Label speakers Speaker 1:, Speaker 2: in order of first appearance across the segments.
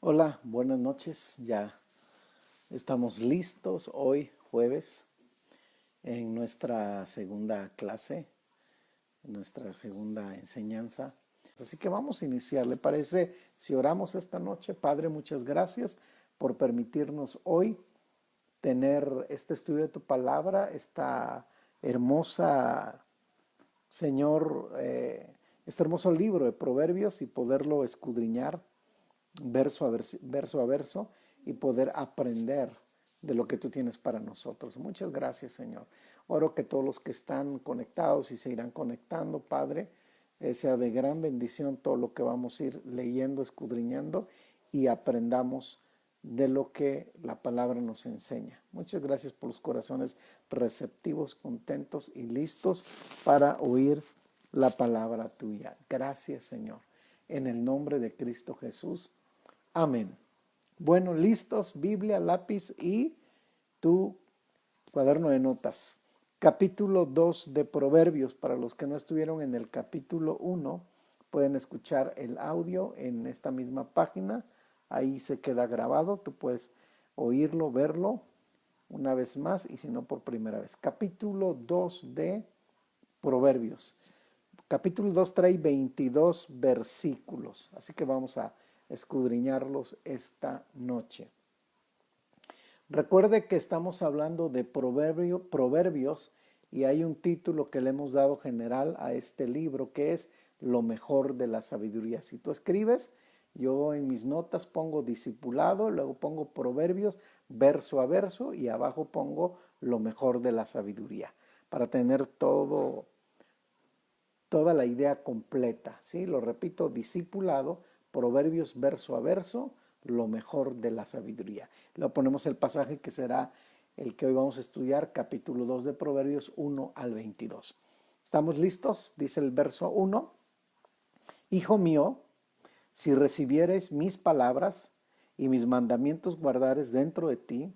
Speaker 1: Hola, buenas noches. Ya estamos listos hoy, jueves, en nuestra segunda clase, en nuestra segunda enseñanza. Así que vamos a iniciar. ¿Le parece si oramos esta noche? Padre, muchas gracias por permitirnos hoy tener este estudio de tu palabra, esta hermosa, Señor, este hermoso libro de Proverbios y poderlo escudriñar verso a verso y poder aprender de lo que tú tienes para nosotros. Muchas gracias, Señor. Oro que todos los que están conectados y se irán conectando, Padre, sea de gran bendición todo lo que vamos a ir leyendo, escudriñando y aprendamos de lo que la palabra nos enseña. Muchas gracias por los corazones receptivos, contentos y listos para oír la palabra tuya. Gracias, Señor. En el nombre de Cristo Jesús. Amén. Bueno, listos, Biblia, lápiz y tu cuaderno de notas. Capítulo 2 de Proverbios. Para los que no estuvieron en el capítulo 1, pueden escuchar el audio en esta misma página. Ahí se queda grabado. Tú puedes oírlo, verlo una vez más y si no por primera vez. Capítulo 2 de Proverbios. Capítulo 2 trae 22 versículos. Así que vamos a escudriñarlos esta noche. Recuerde que estamos hablando de proverbios y hay un título que le hemos dado general a este libro que es Lo mejor de la sabiduría. Si tú escribes, yo en mis notas pongo discipulado, luego pongo proverbios verso a verso y abajo pongo lo mejor de la sabiduría para tener toda la idea completa, ¿sí? Lo repito, discipulado, proverbios verso a verso, lo mejor de la sabiduría. Luego ponemos el pasaje que será el que hoy vamos a estudiar, capítulo 2 de Proverbios 1 al 22. ¿Estamos listos? Dice el verso 1. Hijo mío, si recibieres mis palabras y mis mandamientos guardares dentro de ti,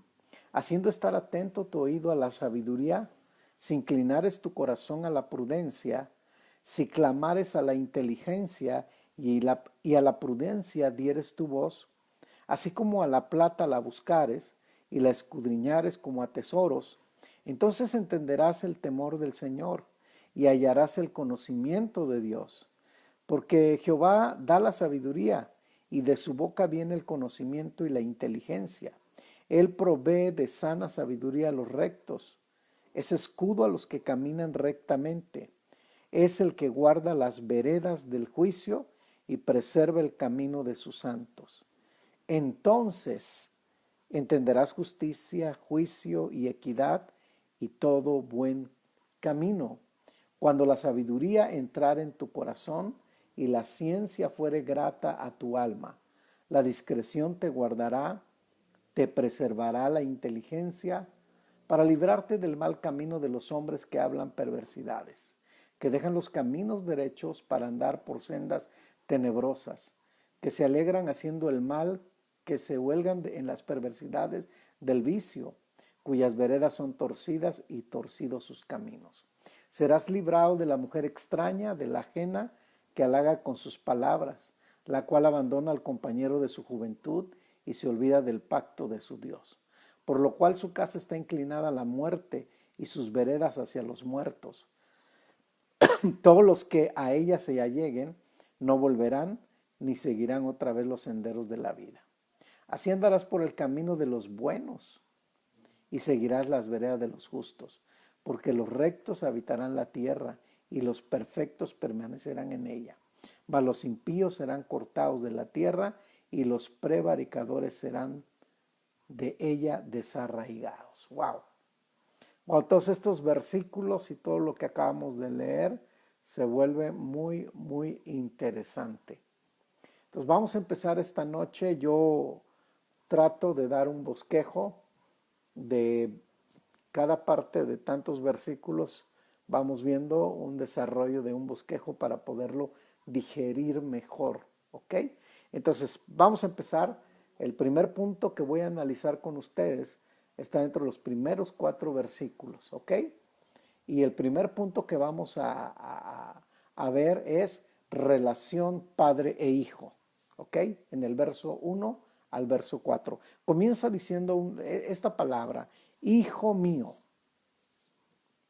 Speaker 1: haciendo estar atento tu oído a la sabiduría, si inclinares tu corazón a la prudencia, si clamares a la inteligencia y a la prudencia dieres tu voz, así como a la plata la buscares y la escudriñares como a tesoros, entonces entenderás el temor del Señor y hallarás el conocimiento de Dios. Porque Jehová da la sabiduría y de su boca viene el conocimiento y la inteligencia. Él provee de sana sabiduría a los rectos, es escudo a los que caminan rectamente. Es el que guarda las veredas del juicio y preserva el camino de sus santos. Entonces entenderás justicia, juicio y equidad y todo buen camino. Cuando la sabiduría entrare en tu corazón y la ciencia fuere grata a tu alma, la discreción te guardará, te preservará la inteligencia para librarte del mal camino de los hombres que hablan perversidades, que dejan los caminos derechos para andar por sendas tenebrosas, que se alegran haciendo el mal, que se huelgan en las perversidades del vicio, cuyas veredas son torcidas y torcidos sus caminos. Serás librado de la mujer extraña, de la ajena, que halaga con sus palabras, la cual abandona al compañero de su juventud y se olvida del pacto de su Dios. Por lo cual su casa está inclinada a la muerte y sus veredas hacia los muertos. Todos los que a ella se alleguen no volverán ni seguirán otra vez los senderos de la vida. Así andarás por el camino de los buenos y seguirás las veredas de los justos, porque los rectos habitarán la tierra y los perfectos permanecerán en ella. Mas los impíos serán cortados de la tierra y los prevaricadores serán de ella desarraigados. Wow. Wow, todos estos versículos y todo lo que acabamos de leer se vuelve muy, muy interesante. Entonces vamos a empezar esta noche. Yo trato de dar un bosquejo de cada parte de tantos versículos. Vamos viendo un desarrollo de un bosquejo para poderlo digerir mejor, ¿ok? Entonces vamos a empezar. El primer punto que voy a analizar con ustedes está dentro de los primeros 4 versículos, ¿ok? Y el primer punto que vamos a ver es relación padre e hijo, ¿ok? En el verso 1 al verso 4. Comienza diciendo esta palabra, hijo mío,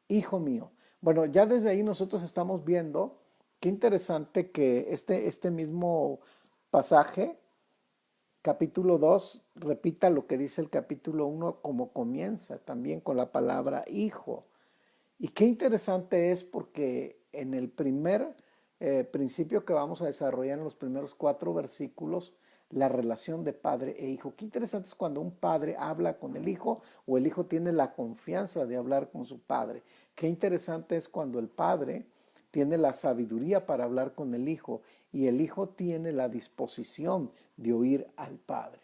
Speaker 1: hijo mío. Bueno, ya desde ahí nosotros estamos viendo, qué interesante que este mismo pasaje, capítulo 2 repita lo que dice el capítulo 1 como comienza, también con la palabra hijo. Y qué interesante es porque en el primer principio que vamos a desarrollar en los primeros 4 versículos, la relación de padre e hijo. Qué interesante es cuando un padre habla con el hijo o el hijo tiene la confianza de hablar con su padre. Qué interesante es cuando el padre tiene la sabiduría para hablar con el hijo y el hijo tiene la disposición de oír al padre.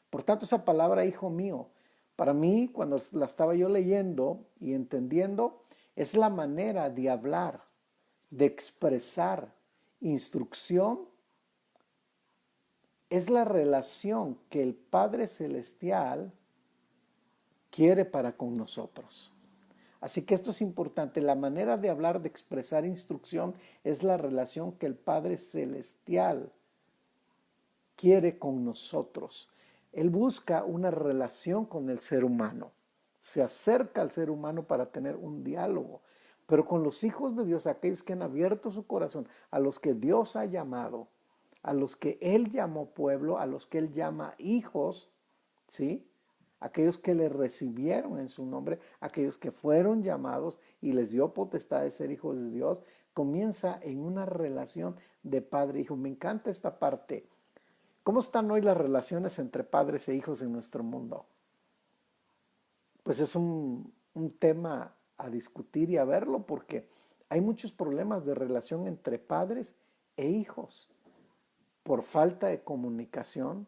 Speaker 1: Por tanto, esa palabra hijo mío, para mí, cuando la estaba yo leyendo y entendiendo, es la manera de hablar, de expresar instrucción, es la relación que el Padre Celestial quiere para con nosotros. Así que esto es importante, la manera de hablar, de expresar instrucción, es la relación que el Padre Celestial quiere con nosotros. Él busca una relación con el ser humano, se acerca al ser humano para tener un diálogo, pero con los hijos de Dios, aquellos que han abierto su corazón, a los que Dios ha llamado, a los que Él llamó pueblo, a los que Él llama hijos, ¿sí? Aquellos que le recibieron en su nombre, aquellos que fueron llamados y les dio potestad de ser hijos de Dios, comienza en una relación de padre e hijo. Me encanta esta parte. ¿Cómo están hoy las relaciones entre padres e hijos en nuestro mundo? Pues es un tema a discutir y a verlo porque hay muchos problemas de relación entre padres e hijos por falta de comunicación,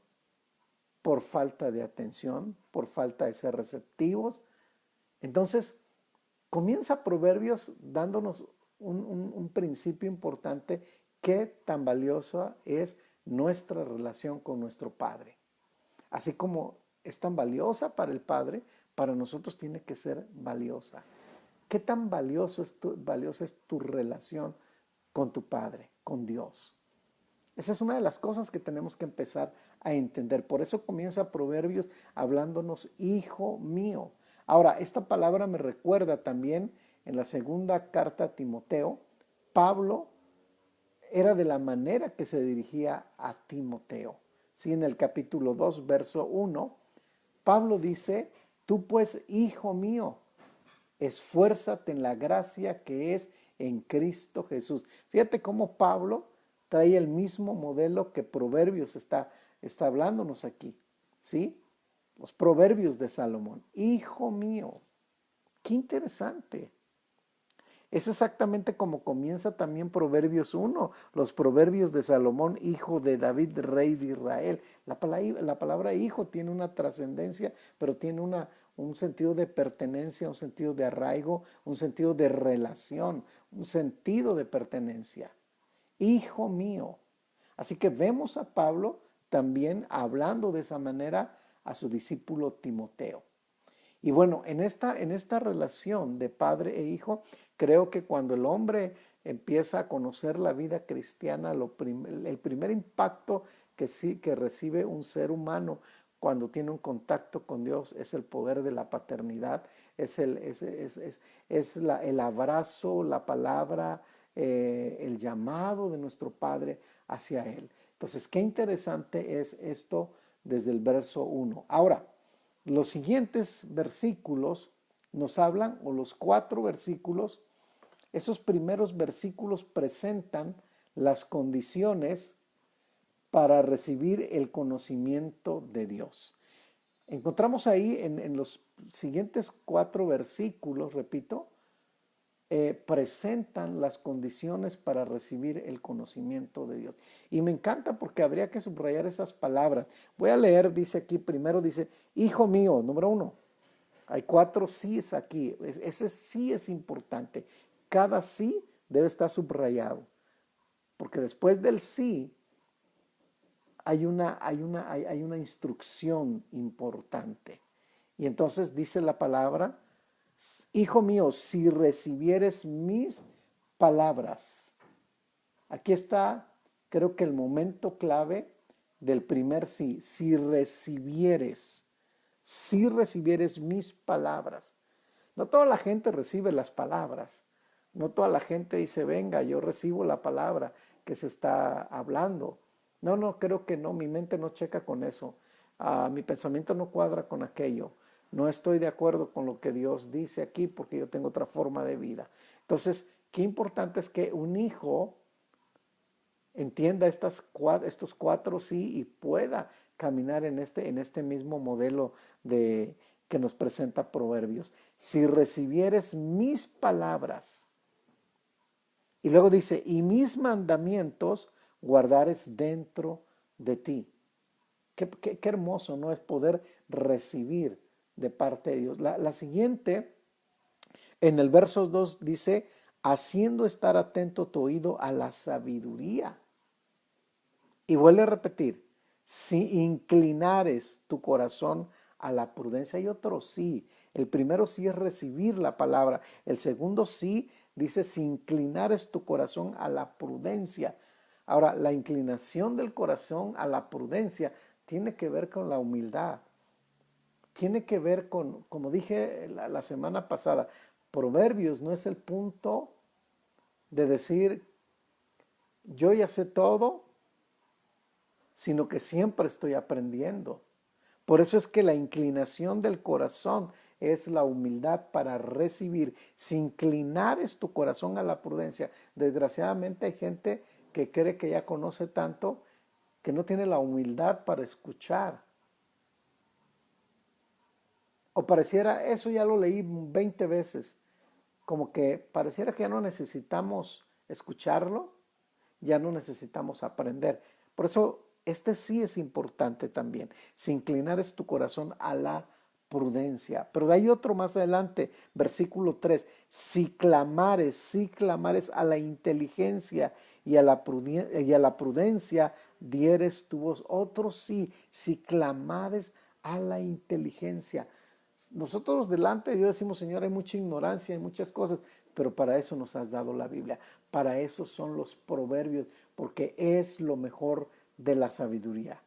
Speaker 1: por falta de atención, por falta de ser receptivos. Entonces, comienza Proverbios dándonos un principio importante, qué tan valiosa es nuestra relación con nuestro Padre. Así como es tan valiosa para el Padre, para nosotros tiene que ser valiosa. ¿Qué tan valiosa es tu relación con tu Padre, con Dios? Esa es una de las cosas que tenemos que empezar a entender. Por eso comienza Proverbios hablándonos, hijo mío. Ahora, esta palabra me recuerda también en la segunda carta a Timoteo. Pablo era de la manera que se dirigía a Timoteo. Sí, en el capítulo 2, verso 1, Pablo dice, tú pues, hijo mío, esfuérzate en la gracia que es en Cristo Jesús. Fíjate cómo Pablo trae el mismo modelo que Proverbios está hablándonos aquí, ¿sí? Los Proverbios de Salomón. Hijo mío, qué interesante. Es exactamente como comienza también Proverbios 1, los Proverbios de Salomón, hijo de David, rey de Israel. La palabra hijo tiene una trascendencia, pero tiene un sentido de pertenencia, un sentido de arraigo, un sentido de relación, un sentido de pertenencia. Hijo mío. Así que vemos a Pablo también hablando de esa manera a su discípulo Timoteo. Y bueno, en esta relación de padre e hijo, creo que cuando el hombre empieza a conocer la vida cristiana, el primer impacto que recibe un ser humano cuando tiene un contacto con Dios es el poder de la paternidad, es el abrazo, la palabra, el llamado de nuestro Padre hacia Él. Entonces, qué interesante es esto desde el verso 1. Ahora, los siguientes versículos nos hablan, o los 4 versículos, esos primeros versículos presentan las condiciones para recibir el conocimiento de Dios. Encontramos ahí en los siguientes 4 versículos, repito, presentan las condiciones para recibir el conocimiento de Dios. Y me encanta porque habría que subrayar esas palabras. Voy a leer, dice aquí, primero dice, hijo mío, número 1. Hay 4 síes aquí. Ese sí es importante. Cada sí debe estar subrayado. Porque después del sí hay una instrucción importante. Y entonces dice la palabra, hijo mío, si recibieres mis palabras. Aquí está, creo que el momento clave del primer sí, si recibieres mis palabras. No toda la gente recibe las palabras. No toda la gente dice, venga, yo recibo la palabra que se está hablando. No, no, creo que no, mi mente no checa con eso. Mi pensamiento no cuadra con aquello. No estoy de acuerdo con lo que Dios dice aquí porque yo tengo otra forma de vida. Entonces, qué importante es que un hijo entienda estos cuatro sí y pueda caminar en este mismo modelo que nos presenta Proverbios. Si recibieres mis palabras, y luego dice, y mis mandamientos guardares dentro de ti. Qué hermoso, ¿no? Es poder recibir de parte de Dios. La siguiente, en el verso 2 dice, haciendo estar atento tu oído a la sabiduría. Y vuelve a repetir, si inclinares tu corazón a la prudencia. Hay otro sí. El primero sí es recibir la palabra. El segundo sí dice, si inclinares tu corazón a la prudencia. Ahora, la inclinación del corazón a la prudencia tiene que ver con la humildad. Tiene que ver con, como dije la semana pasada, Proverbios no es el punto de decir, yo ya sé todo, sino que siempre estoy aprendiendo. Por eso es que la inclinación del corazón es la humildad para recibir. Si inclinares tu corazón a la prudencia, desgraciadamente hay gente que cree que ya conoce tanto que no tiene la humildad para escuchar. O pareciera, eso ya lo leí 20 veces, como que pareciera que ya no necesitamos escucharlo, ya no necesitamos aprender. Por eso este sí es importante también. Si inclinares tu corazón a la prudencia. Pero hay otro más adelante, versículo 3. Si clamares a la inteligencia y a la prudencia, dieres tu voz. Otro sí, si clamares a la inteligencia. Nosotros delante de Dios decimos, Señor, hay mucha ignorancia, hay muchas cosas, pero para eso nos has dado la Biblia. Para eso son los proverbios, porque es lo mejor de la sabiduría.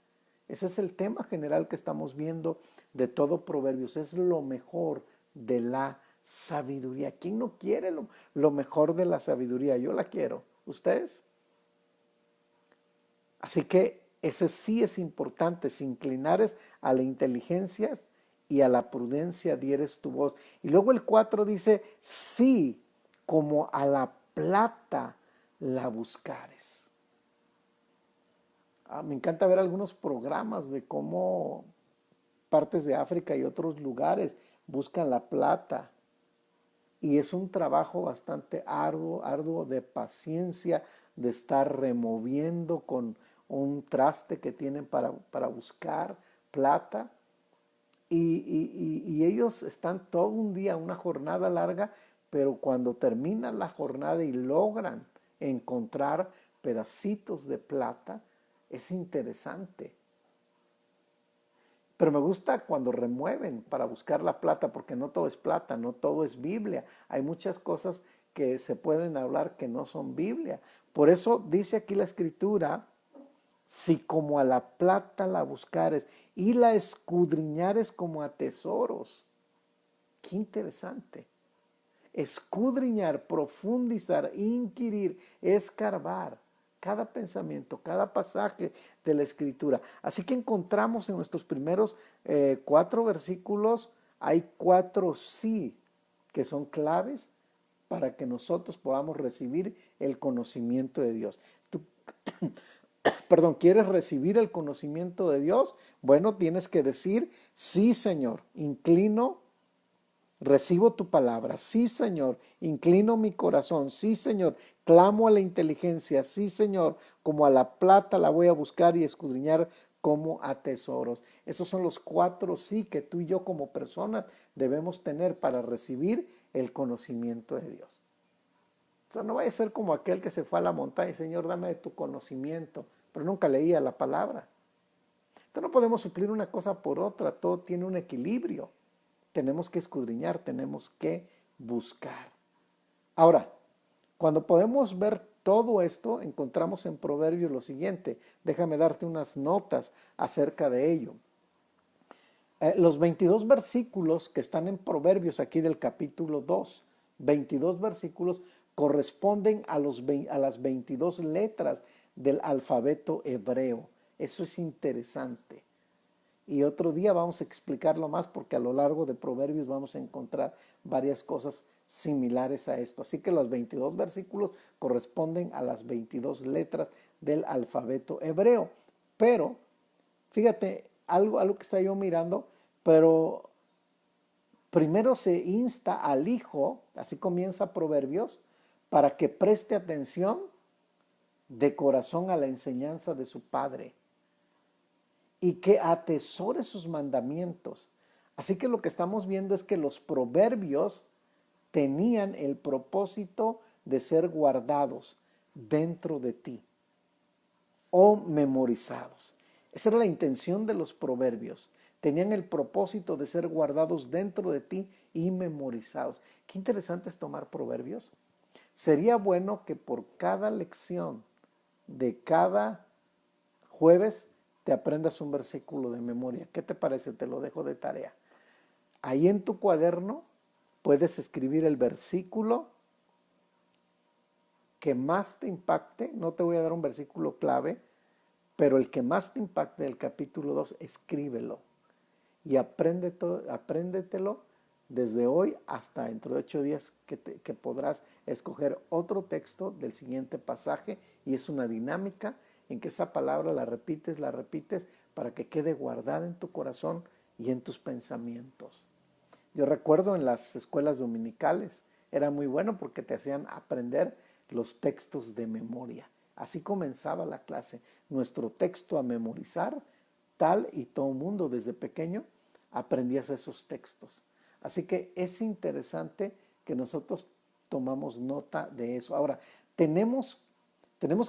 Speaker 1: Ese es el tema general que estamos viendo de todo Proverbios. Es lo mejor de la sabiduría. ¿Quién no quiere lo mejor de la sabiduría? Yo la quiero. ¿Ustedes? Así que ese sí es importante. Si inclinares a la inteligencia y a la prudencia dieres tu voz. Y luego el 4 dice, sí, como a la plata la buscares. Me encanta ver algunos programas de cómo partes de África y otros lugares buscan la plata. Y es un trabajo bastante arduo de paciencia, de estar removiendo con un traste que tienen para buscar plata. Y ellos están todo un día, una jornada larga, pero cuando terminan la jornada y logran encontrar pedacitos de plata, es interesante. Pero me gusta cuando remueven para buscar la plata, porque no todo es plata, no todo es Biblia. Hay muchas cosas que se pueden hablar que no son Biblia. Por eso dice aquí la Escritura, si como a la plata la buscares y la escudriñares como a tesoros. Qué interesante. Escudriñar, profundizar, inquirir, escarbar cada pensamiento, cada pasaje de la Escritura. Así que encontramos en nuestros primeros 4 versículos, hay 4 sí que son claves para que nosotros podamos recibir el conocimiento de Dios. Tú, perdón, ¿quieres recibir el conocimiento de Dios? Bueno, tienes que decir, sí, Señor, recibo tu palabra. Sí, Señor, inclino mi corazón. Sí, Señor, clamo a la inteligencia. Sí, Señor, como a la plata la voy a buscar y escudriñar como a tesoros. Esos son los 4 sí que tú y yo como persona debemos tener para recibir el conocimiento de Dios. O sea, no vaya a ser como aquel que se fue a la montaña, Señor, dame de tu conocimiento, pero nunca leía la palabra. Entonces no podemos suplir una cosa por otra, todo tiene un equilibrio. Tenemos que escudriñar, tenemos que buscar. Ahora, cuando podemos ver todo esto encontramos en Proverbios lo siguiente. Déjame darte unas notas acerca de ello. Los 22 versículos que están en Proverbios aquí del capítulo 2, 22 versículos corresponden a las 22 letras del alfabeto hebreo. Eso es interesante. Y otro día vamos a explicarlo más porque a lo largo de Proverbios vamos a encontrar varias cosas similares a esto. Así que los 22 versículos corresponden a las 22 letras del alfabeto hebreo. Pero, fíjate, algo que está yo mirando, pero primero se insta al hijo, así comienza Proverbios, para que preste atención de corazón a la enseñanza de su padre y que atesore sus mandamientos. Así que lo que estamos viendo es que los proverbios tenían el propósito de ser guardados dentro de ti o memorizados. Esa era la intención de los proverbios. Tenían el propósito de ser guardados dentro de ti y memorizados. Qué interesante es tomar proverbios. Sería bueno que por cada lección de cada jueves te aprendas un versículo de memoria. ¿Qué te parece? Te lo dejo de tarea. Ahí en tu cuaderno puedes escribir el versículo que más te impacte. No te voy a dar un versículo clave, pero el que más te impacte del capítulo 2, escríbelo. Y apréndetelo desde hoy hasta dentro de 8 días que podrás escoger otro texto del siguiente pasaje, y es una dinámica en que esa palabra la repites para que quede guardada en tu corazón y en tus pensamientos. Yo recuerdo en las escuelas dominicales era muy bueno porque te hacían aprender los textos de memoria. Así comenzaba la clase, nuestro texto a memorizar, tal, y todo el mundo desde pequeño aprendías esos textos. Así que es interesante que nosotros tomamos nota de eso. Ahora, tenemos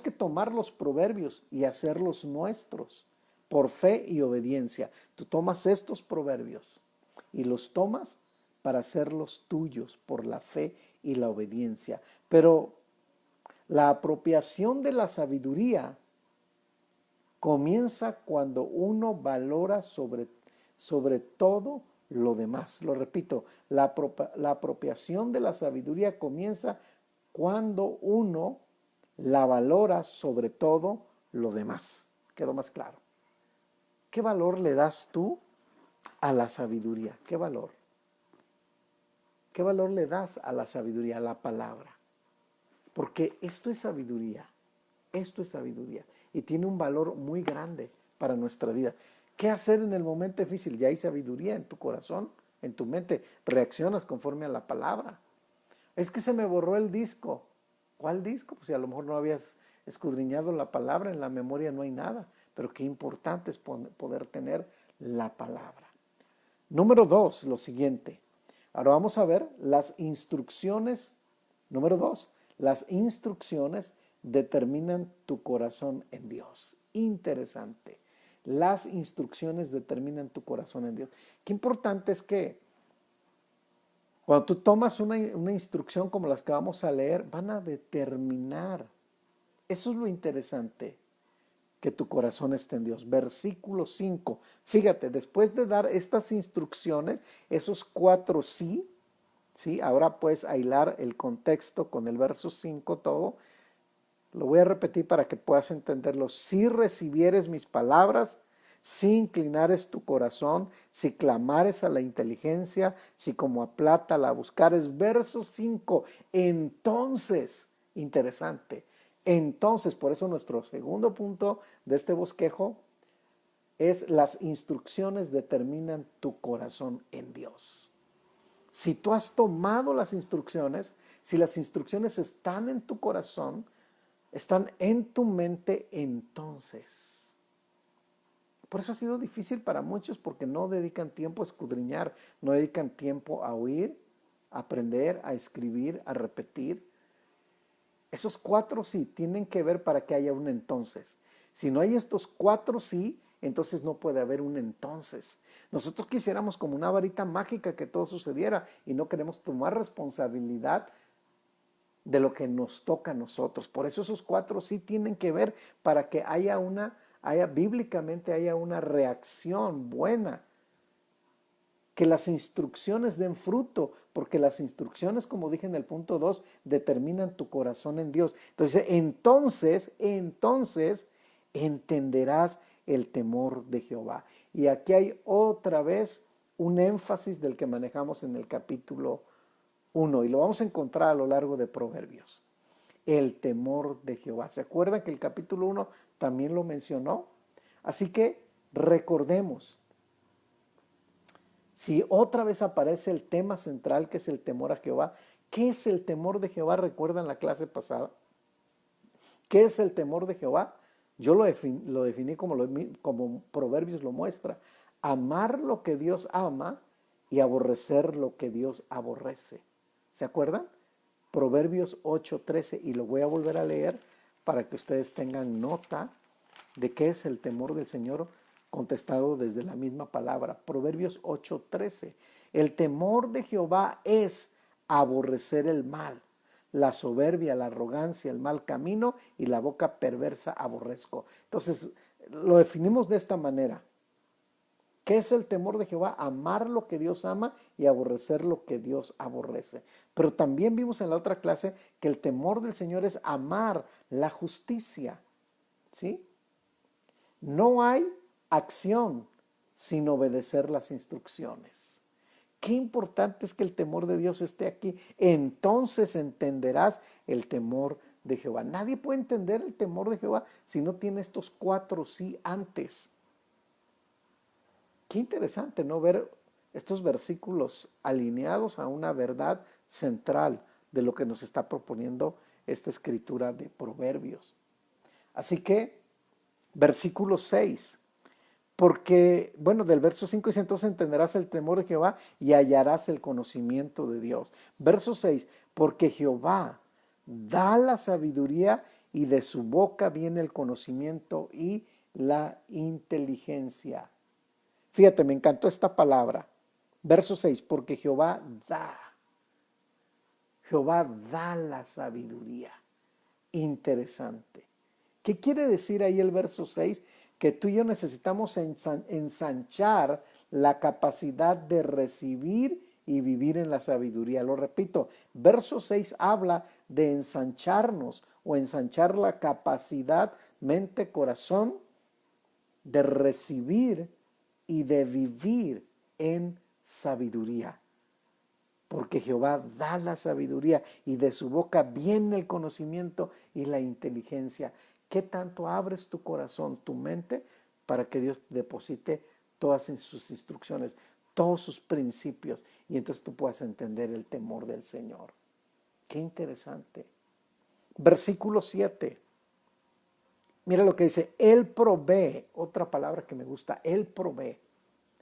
Speaker 1: que tomar los proverbios y hacerlos nuestros por fe y obediencia. Tú tomas estos proverbios y los tomas para hacerlos tuyos por la fe y la obediencia. Pero la apropiación de la sabiduría comienza cuando uno valora sobre todo lo demás. Lo repito, la apropiación de la sabiduría comienza cuando uno la valora sobre todo lo demás. ¿Quedó más claro? ¿Qué valor le das tú a la sabiduría? ¿Qué valor? ¿Qué valor le das a la sabiduría, a la palabra? Porque esto es sabiduría. Esto es sabiduría. Y tiene un valor muy grande para nuestra vida. ¿Qué hacer en el momento difícil? Ya hay sabiduría en tu corazón, en tu mente. Reaccionas conforme a la palabra. Es que se me borró el disco. ¿Cuál disco? Pues si a lo mejor no habías escudriñado la palabra, en la memoria no hay nada. Pero qué importante es poder tener la palabra. Número 2, lo siguiente. Ahora vamos a ver las instrucciones. Número 2, las instrucciones determinan tu corazón en Dios. Interesante. Las instrucciones determinan tu corazón en Dios. Qué importante es que cuando tú tomas una instrucción como las que vamos a leer, van a determinar. Eso es lo interesante, que tu corazón esté en Dios. Versículo 5. Fíjate, después de dar estas instrucciones, esos 4 sí, ¿sí? Ahora puedes hilar el contexto con el verso 5 todo. Lo voy a repetir para que puedas entenderlo. Si recibieres mis palabras, si inclinares tu corazón, si clamares a la inteligencia, si como a plata la buscares. Verso 5. Entonces, interesante. Entonces, por eso nuestro segundo punto de este bosquejo es: las instrucciones determinan tu corazón en Dios. Si tú has tomado las instrucciones, si las instrucciones están en tu corazón, están en tu mente, entonces. Por eso ha sido difícil para muchos, porque no dedican tiempo a escudriñar, no dedican tiempo a oír, a aprender, a escribir, a repetir. Esos 4 sí tienen que ver para que haya un entonces. Si no hay estos 4 sí, entonces no puede haber un entonces. Nosotros quisiéramos como una varita mágica que todo sucediera, y no queremos tomar responsabilidad de lo que nos toca a nosotros. Por eso esos cuatro sí tienen que ver para que bíblicamente haya una reacción buena, que las instrucciones den fruto, porque las instrucciones, como dije en el punto 2, determinan tu corazón en Dios. Entonces entenderás el temor de Jehová. Y aquí hay otra vez un énfasis del que manejamos en el capítulo 1 y lo vamos a encontrar a lo largo de Proverbios. El temor de Jehová. ¿Se acuerdan que el capítulo 1 también lo mencionó? Así que recordemos, si otra vez aparece el tema central que es el temor a Jehová, ¿qué es el temor de Jehová? ¿Recuerdan la clase pasada? ¿Qué es el temor de Jehová? Yo lo definí como Proverbios lo muestra. Amar lo que Dios ama y aborrecer lo que Dios aborrece. ¿Se acuerdan? Proverbios 8:13, y lo voy a volver a leer para que ustedes tengan nota de qué es el temor del Señor contestado desde la misma palabra. Proverbios 8:13. El temor de Jehová es aborrecer el mal, la soberbia, la arrogancia, el mal camino y la boca perversa aborrezco. Entonces, lo definimos de esta manera. ¿Qué es el temor de Jehová? Amar lo que Dios ama y aborrecer lo que Dios aborrece. Pero también vimos en la otra clase que el temor del Señor es amar la justicia. ¿Sí? No hay acción sin obedecer las instrucciones. Qué importante es que el temor de Dios esté aquí. Entonces entenderás el temor de Jehová. Nadie puede entender el temor de Jehová si no tiene estos cuatro sí antes. Qué interesante, ¿no? Ver estos versículos alineados a una verdad central de lo que nos está proponiendo esta escritura de Proverbios. Así que, versículo 6. Porque, bueno, del verso 5 dice, entonces entenderás el temor de Jehová y hallarás el conocimiento de Dios. Verso 6, porque Jehová da la sabiduría y de su boca viene el conocimiento y la inteligencia. Fíjate, me encantó esta palabra. Verso 6, porque Jehová da la sabiduría. Interesante. ¿Qué quiere decir ahí el verso 6? Que tú y yo necesitamos ensanchar la capacidad de recibir y vivir en la sabiduría. Lo repito, verso 6 habla de ensancharnos o ensanchar la capacidad mente, corazón, de recibir y de vivir en sabiduría. Porque Jehová da la sabiduría y de su boca viene el conocimiento y la inteligencia. ¿Qué tanto abres tu corazón, tu mente, para que Dios deposite todas sus instrucciones, todos sus principios, y entonces tú puedas entender el temor del Señor? Qué interesante. Versículo 7. Mira lo que dice, Él provee, otra palabra que me gusta, Él provee.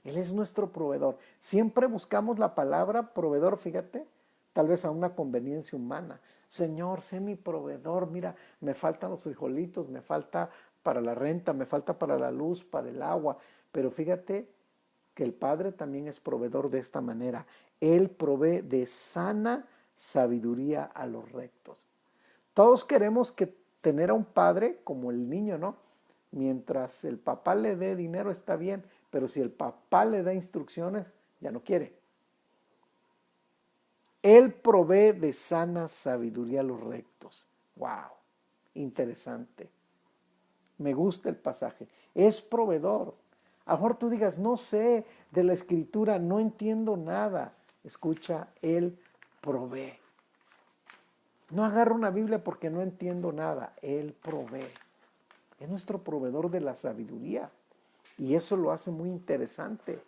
Speaker 1: Él es nuestro proveedor. Siempre buscamos la palabra proveedor, fíjate, tal vez a una conveniencia humana. Señor, sé mi proveedor, mira, me faltan los frijolitos, me falta para la renta, me falta para la luz, para el agua. Pero fíjate que el Padre también es proveedor de esta manera. Él provee de sana sabiduría a los rectos. Todos queremos tener a un padre como el niño, ¿no? Mientras el papá le dé dinero está bien, pero si el papá le da instrucciones, ya no quiere. Él provee de sana sabiduría a los rectos. ¡Wow! Interesante. Me gusta el pasaje. Es proveedor. A lo mejor tú digas, no sé de la escritura, no entiendo nada. Escucha, Él provee. No agarro una Biblia porque no entiendo nada. Él provee. Es nuestro proveedor de la sabiduría. Y eso lo hace muy interesante.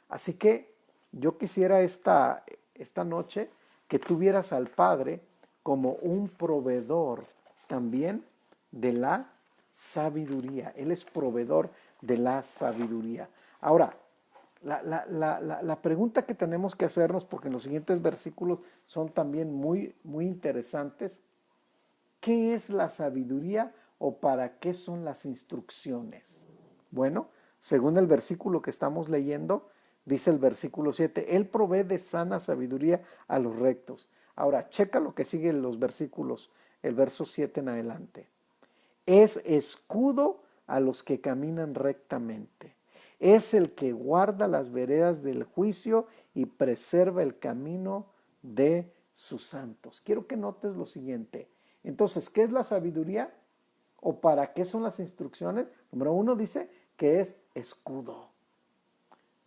Speaker 1: Así que yo quisiera esta noche que tuvieras al Padre como un proveedor también de la sabiduría. Él es proveedor de la sabiduría. Ahora, la pregunta que tenemos que hacernos, porque los siguientes versículos son también muy, muy interesantes. ¿Qué es la sabiduría o para qué son las instrucciones? Bueno, según el versículo que estamos leyendo, dice el versículo 7, Él provee de sana sabiduría a los rectos. Ahora, checa lo que sigue en los versículos, el verso 7 en adelante. Es escudo a los que caminan rectamente. Es el que guarda las veredas del juicio y preserva el camino de sus santos. Quiero que notes lo siguiente. Entonces, ¿qué es la sabiduría? ¿O para qué son las instrucciones? Número uno dice que es escudo.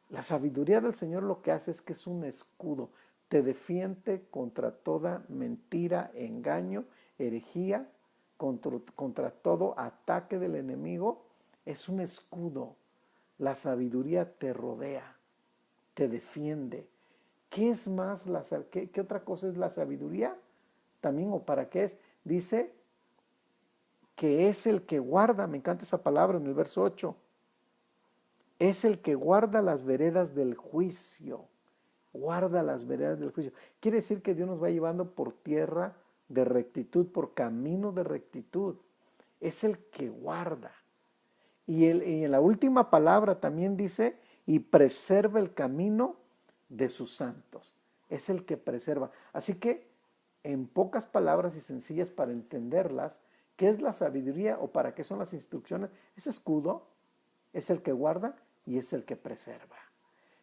Speaker 1: La sabiduría del Señor lo que hace es que es un escudo. Te defiende contra toda mentira, engaño, herejía, contra todo ataque del enemigo. Es un escudo. La sabiduría te rodea, te defiende. ¿Qué es más qué otra cosa es la sabiduría? También, ¿o para qué es? Dice que es el que guarda, me encanta esa palabra en el verso 8, es el que guarda las veredas del juicio. Guarda las veredas del juicio. Quiere decir que Dios nos va llevando por tierra de rectitud, por camino de rectitud. Es el que guarda. Y en la última palabra también dice, y preserva el camino de sus santos. Es el que preserva. Así que, en pocas palabras y sencillas para entenderlas, ¿qué es la sabiduría o para qué son las instrucciones? Es escudo, es el que guarda y es el que preserva.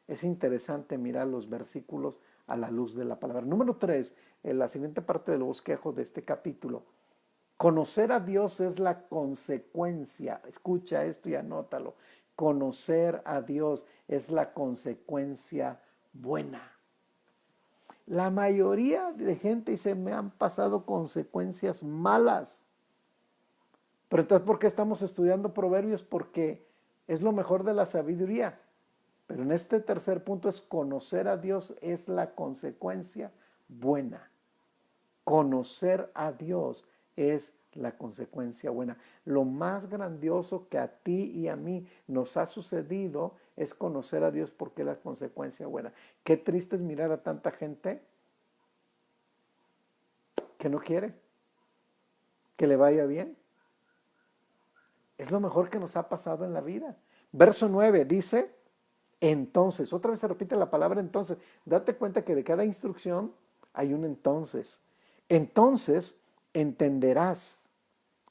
Speaker 1: Es interesante mirar los versículos a la luz de la palabra. Número 3, en la siguiente parte del bosquejo de este capítulo. Conocer a Dios es la consecuencia. Escucha esto y anótalo. Conocer a Dios es la consecuencia buena. La mayoría de gente dice, me han pasado consecuencias malas. Pero entonces, ¿por qué estamos estudiando Proverbios? Porque es lo mejor de la sabiduría. Pero en este tercer punto es conocer a Dios es la consecuencia buena. Conocer a Dios es la consecuencia buena. Lo más grandioso que a ti y a mí nos ha sucedido es conocer a Dios porque es la consecuencia buena. Qué triste es mirar a tanta gente que no quiere que le vaya bien. Es lo mejor que nos ha pasado en la vida. Verso 9 dice, entonces, otra vez se repite la palabra entonces. Date cuenta que de cada instrucción hay un entonces. Entonces entenderás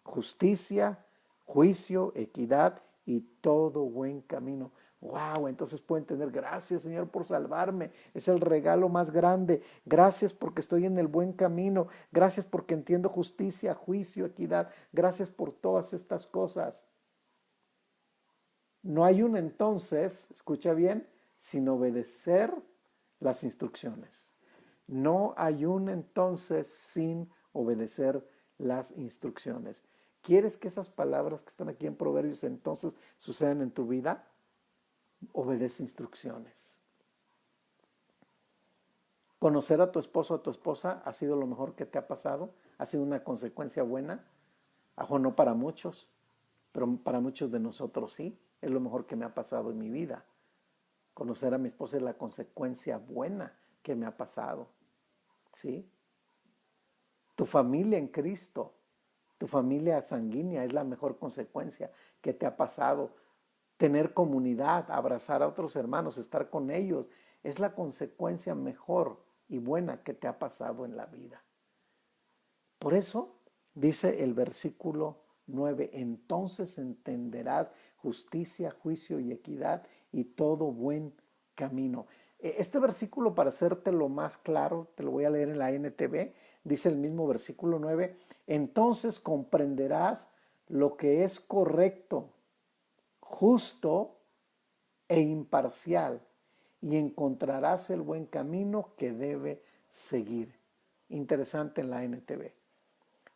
Speaker 1: justicia, juicio, equidad y todo buen camino. Wow, entonces puedo entender, gracias Señor por salvarme, es el regalo más grande, gracias porque estoy en el buen camino, gracias porque entiendo justicia, juicio, equidad, gracias por todas estas cosas. No hay un entonces, escucha bien, sin obedecer las instrucciones. No hay un entonces sin obedecer las instrucciones. ¿Quieres que esas palabras que están aquí en Proverbios entonces sucedan en tu vida? Obedece instrucciones. Conocer a tu esposo o a tu esposa ha sido lo mejor que te ha pasado, ha sido una consecuencia buena, ajo no para muchos, pero para muchos de nosotros sí, es lo mejor que me ha pasado en mi vida. Conocer a mi esposa es la consecuencia buena que me ha pasado, ¿sí? Tu familia en Cristo, tu familia sanguínea es la mejor consecuencia que te ha pasado. Tener comunidad, abrazar a otros hermanos, estar con ellos, es la consecuencia mejor y buena que te ha pasado en la vida. Por eso dice el versículo 9, entonces entenderás justicia, juicio y equidad y todo buen camino. Este versículo, para hacértelo más claro, te lo voy a leer en la NTV, dice el mismo versículo 9, entonces comprenderás lo que es correcto, justo e imparcial y encontrarás el buen camino que debe seguir. Interesante en la NTV.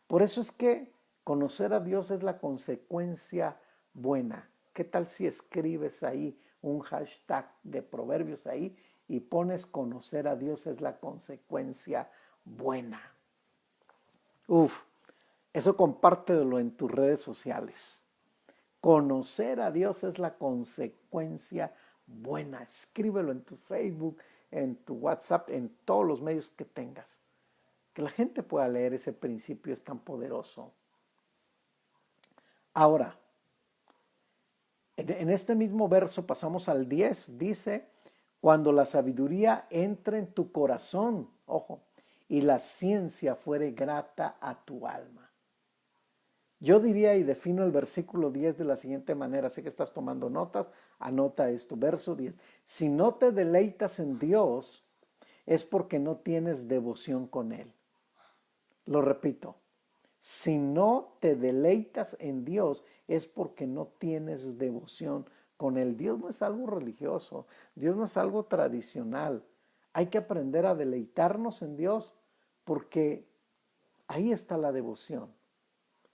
Speaker 1: Por eso es que conocer a Dios es la consecuencia buena. ¿Qué tal si escribes ahí un hashtag de Proverbios ahí y pones conocer a Dios es la consecuencia buena? Eso compártelo en tus redes sociales. Conocer a Dios es la consecuencia buena. Escríbelo en tu Facebook, en tu WhatsApp, en todos los medios que tengas. Que la gente pueda leer ese principio es tan poderoso. Ahora, en este mismo verso pasamos al 10, dice, cuando la sabiduría entre en tu corazón, ojo, y la ciencia fuere grata a tu alma. Yo diría y defino el versículo 10 de la siguiente manera, sé que estás tomando notas, anota esto, verso 10. Si no te deleitas en Dios, es porque no tienes devoción con Él. Lo repito, si no te deleitas en Dios, es porque no tienes devoción con Él. Dios no es algo religioso, Dios no es algo tradicional. Hay que aprender a deleitarnos en Dios porque ahí está la devoción.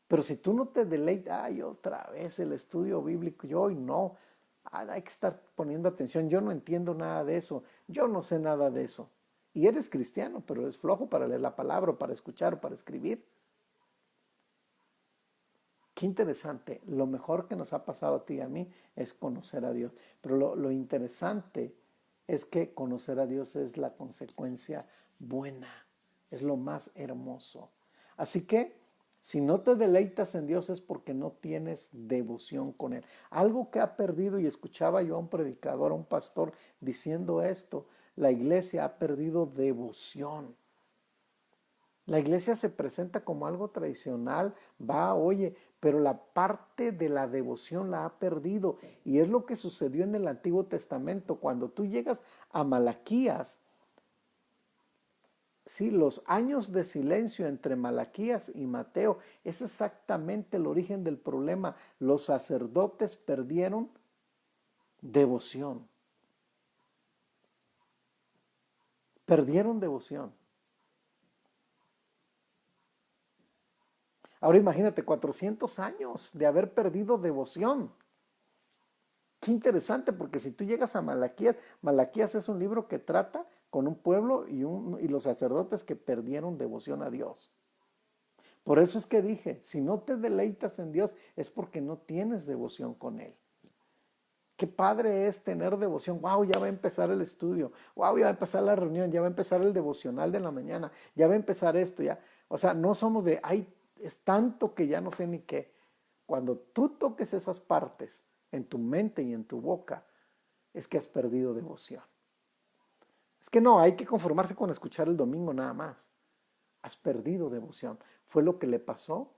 Speaker 1: Pero si tú no te deleitas, ay, otra vez el estudio bíblico, yo hoy no, hay que estar poniendo atención, yo no entiendo nada de eso, yo no sé nada de eso. Y eres cristiano, pero eres flojo para leer la palabra, para escuchar, para escribir. Qué interesante, lo mejor que nos ha pasado a ti y a mí es conocer a Dios. Pero lo interesante es que conocer a Dios es la consecuencia buena, es lo más hermoso. Así que si no te deleitas en Dios es porque no tienes devoción con Él. Algo que ha perdido, y escuchaba yo a un predicador, a un pastor diciendo esto, la iglesia ha perdido devoción. La iglesia se presenta como algo tradicional, va, oye, pero la parte de la devoción la ha perdido. Y es lo que sucedió en el Antiguo Testamento. Cuando tú llegas a Malaquías, sí, los años de silencio entre Malaquías y Mateo es exactamente el origen del problema. Los sacerdotes perdieron devoción. Perdieron devoción. Ahora imagínate, 400 años de haber perdido devoción. Qué interesante, porque si tú llegas a Malaquías, Malaquías es un libro que trata con un pueblo y los sacerdotes que perdieron devoción a Dios. Por eso es que dije, si no te deleitas en Dios es porque no tienes devoción con Él. Qué padre es tener devoción. Wow, ya va a empezar el estudio. Wow, ya va a empezar la reunión. Ya va a empezar el devocional de la mañana. Ya va a empezar esto. Ya. O sea, no somos de, ay, es tanto que ya no sé ni qué. Cuando tú toques esas partes en tu mente y en tu boca, es que has perdido devoción. Es que no, hay que conformarse con escuchar el domingo nada más. Has perdido devoción. Fue lo que le pasó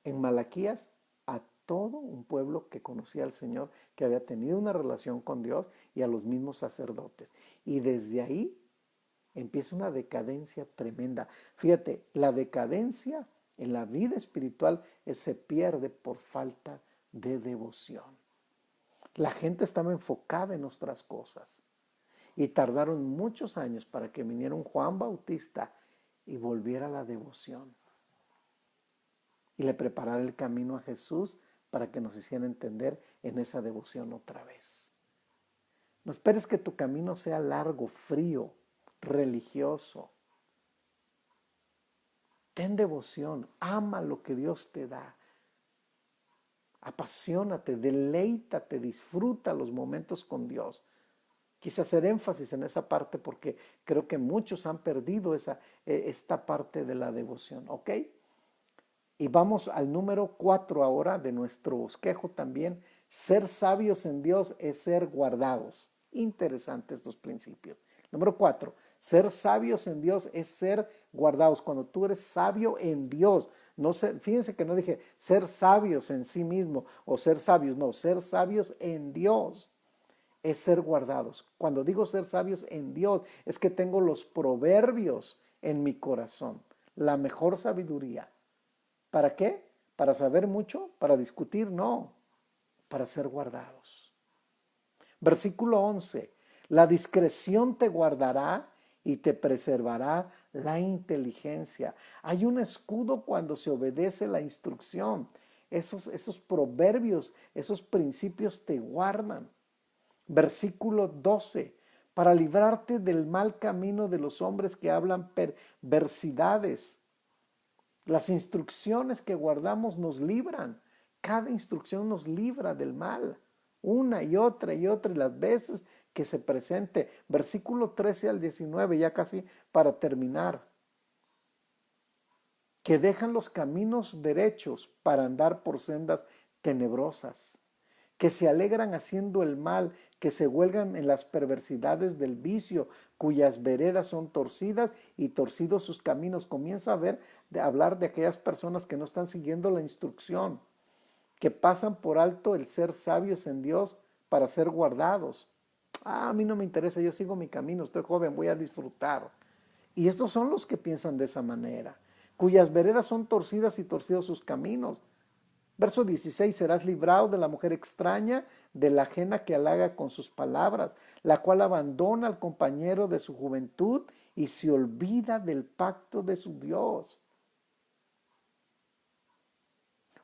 Speaker 1: en Malaquías a todo un pueblo que conocía al Señor, que había tenido una relación con Dios, y a los mismos sacerdotes. Y desde ahí empieza una decadencia tremenda. Fíjate, la decadencia en la vida espiritual se pierde por falta de devoción. La gente estaba enfocada en otras cosas y tardaron muchos años para que viniera un Juan Bautista y volviera a la devoción y le preparara el camino a Jesús para que nos hiciera entender en esa devoción otra vez. No esperes que tu camino sea largo, frío, religioso. Ten devoción, ama lo que Dios te da. Apasionate, deleítate, disfruta los momentos con Dios. Quise hacer énfasis en esa parte porque creo que muchos han perdido esta parte de la devoción, ¿ok? Y vamos al número 4 ahora de nuestro bosquejo también. Ser sabios en Dios es ser guardados. Interesantes estos principios. Número 4, ser sabios en Dios es ser guardados. Cuando tú eres sabio en Dios, no sé, fíjense que no dije ser sabios en sí mismo o ser sabios, no, ser sabios en Dios es ser guardados. Cuando digo ser sabios en Dios, es que tengo los proverbios en mi corazón, la mejor sabiduría. ¿Para qué? ¿Para saber mucho? ¿Para discutir? No, para ser guardados. Versículo 11. La discreción te guardará y te preservará la inteligencia. Hay un escudo cuando se obedece la instrucción. Esos proverbios, esos principios te guardan. Versículo 12. Para librarte del mal camino de los hombres que hablan perversidades. Las instrucciones que guardamos nos libran. Cada instrucción nos libra del mal. Una y otra y las veces que se presente. Versículo 13 al 19, ya casi para terminar. Que dejan los caminos derechos para andar por sendas tenebrosas. que se alegran haciendo el mal, que se huelgan en las perversidades del vicio, cuyas veredas son torcidas y torcidos sus caminos. Comienza a hablar de aquellas personas que no están siguiendo la instrucción, que pasan por alto el ser sabios en Dios para ser guardados. A mí no me interesa, yo sigo mi camino, estoy joven, voy a disfrutar. Y estos son los que piensan de esa manera, cuyas veredas son torcidas y torcidos sus caminos. Verso 16, serás librado de la mujer extraña, de la ajena que halaga con sus palabras, la cual abandona al compañero de su juventud y se olvida del pacto de su Dios.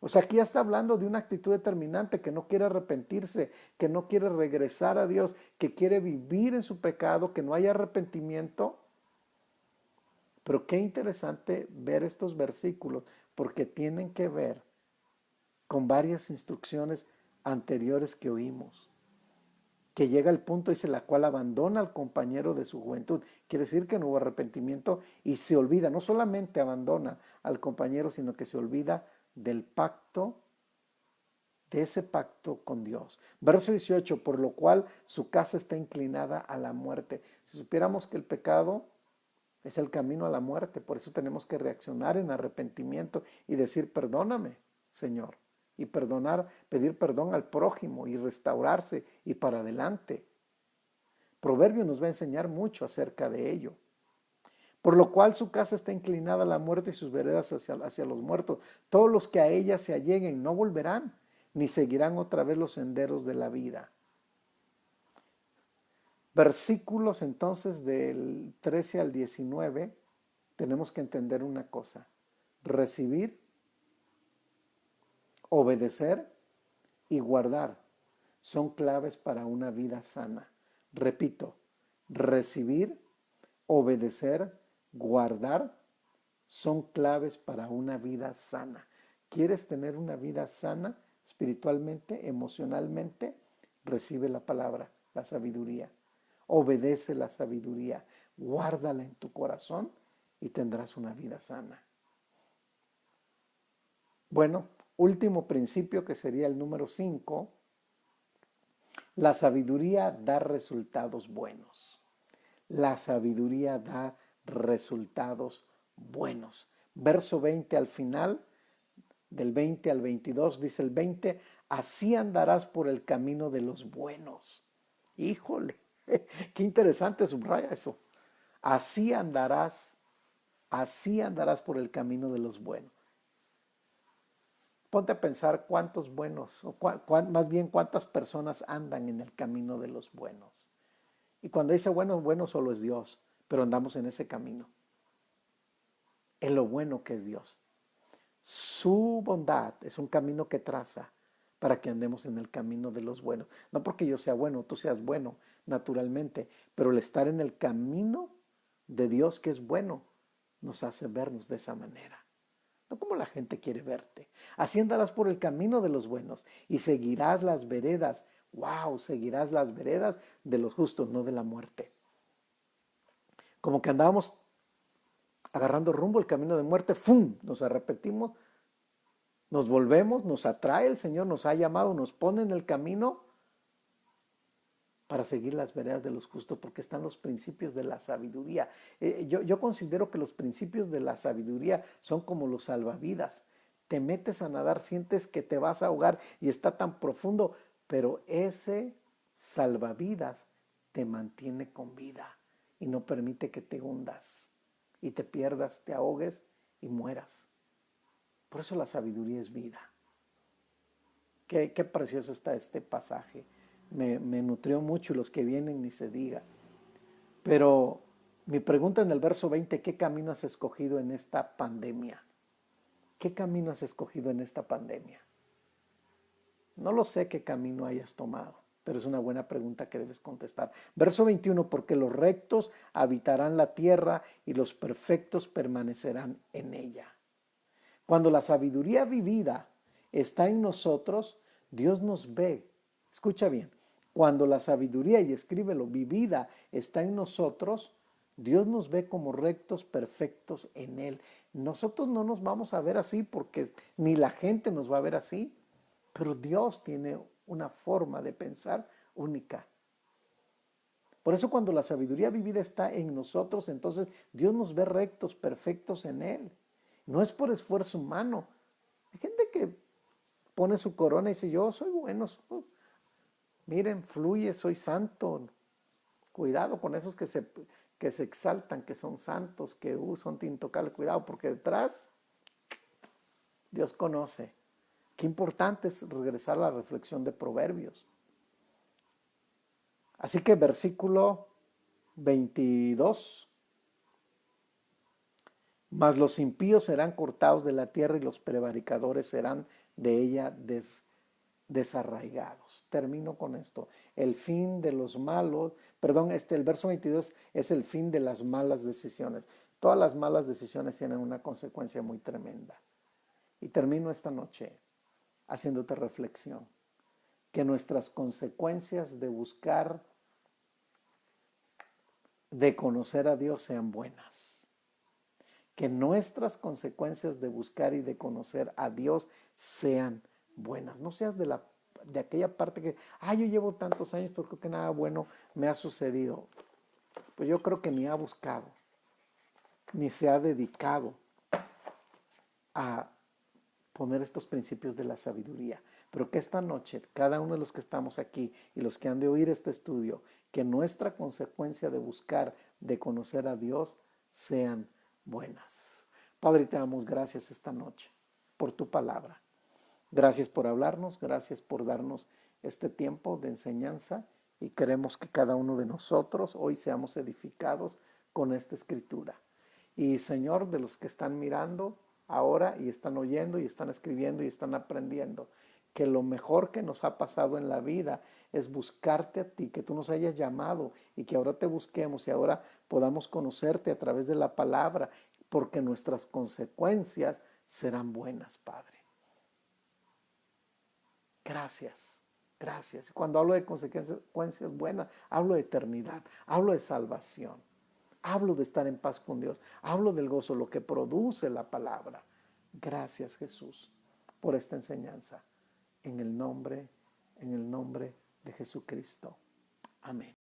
Speaker 1: O sea, aquí ya está hablando de una actitud determinante, que no quiere arrepentirse, que no quiere regresar a Dios, que quiere vivir en su pecado, que no hay arrepentimiento. Pero qué interesante ver estos versículos, porque tienen que ver con varias instrucciones anteriores que oímos. Que llega el punto, dice, la cual abandona al compañero de su juventud. Quiere decir que no hubo arrepentimiento y se olvida, no solamente abandona al compañero, sino que se olvida del pacto, de ese pacto con Dios. Verso 18, por lo cual su casa está inclinada a la muerte. Si supiéramos que el pecado es el camino a la muerte, por eso tenemos que reaccionar en arrepentimiento y decir, perdóname, Señor, y pedir perdón al prójimo y restaurarse y para adelante. Proverbio nos va a enseñar mucho acerca de ello. Por lo cual su casa está inclinada a la muerte y sus veredas hacia los muertos. Todos los que a ella se alleguen no volverán, ni seguirán otra vez los senderos de la vida. Versículos entonces del 13 al 19, tenemos que entender una cosa: recibir, obedecer y guardar son claves para una vida sana. Repito, recibir, obedecer, guardar son claves para una vida sana. ¿Quieres tener una vida sana espiritualmente, emocionalmente? Recibe la palabra, la sabiduría. Obedece la sabiduría. Guárdala en tu corazón y tendrás una vida sana. Bueno, último principio, que sería el número 5. La sabiduría da resultados buenos. La sabiduría da resultados buenos. Verso 20 al final, del 20 al 22, dice el 20, así andarás por el camino de los buenos. Híjole, qué interesante, subraya eso. Así andarás por el camino de los buenos. Ponte a pensar cuántos buenos, o más bien cuántas personas andan en el camino de los buenos. Y cuando dice bueno, bueno solo es Dios, pero andamos en ese camino. En lo bueno que es Dios. Su bondad es un camino que traza para que andemos en el camino de los buenos. No porque yo sea bueno, tú seas bueno, naturalmente, pero el estar en el camino de Dios, que es bueno, nos hace vernos de esa manera. No como la gente quiere verte. Así andarás por el camino de los buenos y seguirás las veredas. ¡Wow! Seguirás las veredas de los justos, no de la muerte. Como que andábamos agarrando rumbo el camino de muerte, ¡fum! Nos arrepentimos, nos volvemos, nos atrae el Señor, nos ha llamado, nos pone en el camino para seguir las veredas de los justos, porque están los principios de la sabiduría. Yo considero que los principios de la sabiduría son como los salvavidas. Te metes a nadar, sientes que te vas a ahogar y está tan profundo, pero ese salvavidas te mantiene con vida y no permite que te hundas y te pierdas, te ahogues y mueras. Por eso la sabiduría es vida. Qué precioso está este pasaje. Me nutrió mucho, y los que vienen ni se diga. Pero mi pregunta en el verso 20, ¿qué camino has escogido en esta pandemia? ¿Qué camino has escogido en esta pandemia? No lo sé qué camino hayas tomado, pero es una buena pregunta que debes contestar. Verso 21, porque los rectos habitarán la tierra y los perfectos permanecerán en ella. Cuando la sabiduría vivida está en nosotros, Dios nos ve. Escucha bien, cuando la sabiduría, y escríbelo, vivida está en nosotros, Dios nos ve como rectos, perfectos en Él. Nosotros no nos vamos a ver así porque ni la gente nos va a ver así, pero Dios tiene una forma de pensar única. Por eso cuando la sabiduría vivida está en nosotros, entonces Dios nos ve rectos, perfectos en Él. No es por esfuerzo humano. Hay gente que pone su corona y dice, yo soy bueno. Miren, fluye, soy santo. Cuidado con esos que se exaltan, que son santos, que son intocables. Cuidado, porque detrás Dios conoce. Qué importante es regresar a la reflexión de Proverbios. Así que versículo 22. Mas los impíos serán cortados de la tierra y los prevaricadores serán de ella desarraigados. Termino con esto. El fin de los malos, perdón, el verso 22 es el fin de las malas decisiones. Todas las malas decisiones tienen una consecuencia muy tremenda. Y termino esta noche haciéndote reflexión. Que nuestras consecuencias de buscar, de conocer a Dios sean buenas. Que nuestras consecuencias de buscar y de conocer a Dios sean buenas. No seas de aquella parte que, yo llevo tantos años, pero creo que nada bueno me ha sucedido. Pues yo creo que ni ha buscado, ni se ha dedicado a poner estos principios de la sabiduría. Pero que esta noche, cada uno de los que estamos aquí y los que han de oír este estudio, que nuestra consecuencia de buscar, de conocer a Dios, sean buenas. Padre, te damos gracias esta noche por tu palabra. Gracias por hablarnos, gracias por darnos este tiempo de enseñanza y queremos que cada uno de nosotros hoy seamos edificados con esta escritura. Y Señor, de los que están mirando ahora y están oyendo y están escribiendo y están aprendiendo, que lo mejor que nos ha pasado en la vida es buscarte a ti, que tú nos hayas llamado y que ahora te busquemos y ahora podamos conocerte a través de la palabra, porque nuestras consecuencias serán buenas, Padre. Gracias, gracias. Cuando hablo de consecuencias buenas, hablo de eternidad, hablo de salvación, hablo de estar en paz con Dios, hablo del gozo, lo que produce la palabra. Gracias, Jesús, por esta enseñanza. En el nombre de Jesucristo. Amén.